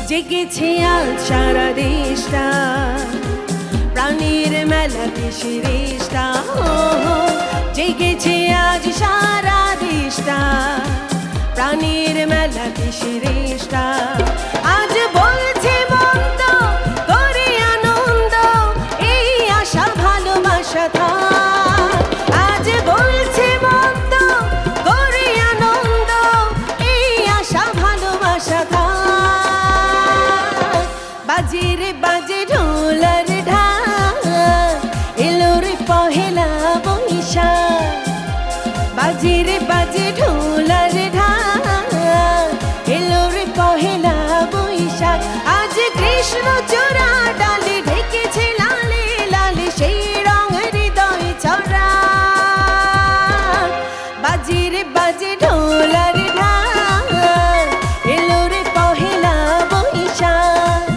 জেগেছে আজ সারা দেশটা, প্রাণীর মেলাতে শিরেশটা। জেগেছে আজ সারা দেশটা, প্রাণীর মেলাতে শিরেশটা। আজ বলছে মন্দ করে আনন্দ, এই আশা ভালোবাসা থাক। আজ বলছে মন্দ করে আনন্দ, এই আশা ভালোবাসা থাক। বাজে রে বাজে ঢোলার ঢাক, এলো রে পহেলা বৈশাখ। বাজে রে বাজে ঢোলার ঢাক, এলো রে পহেলা বৈশাখ। আজ কৃষ্ণ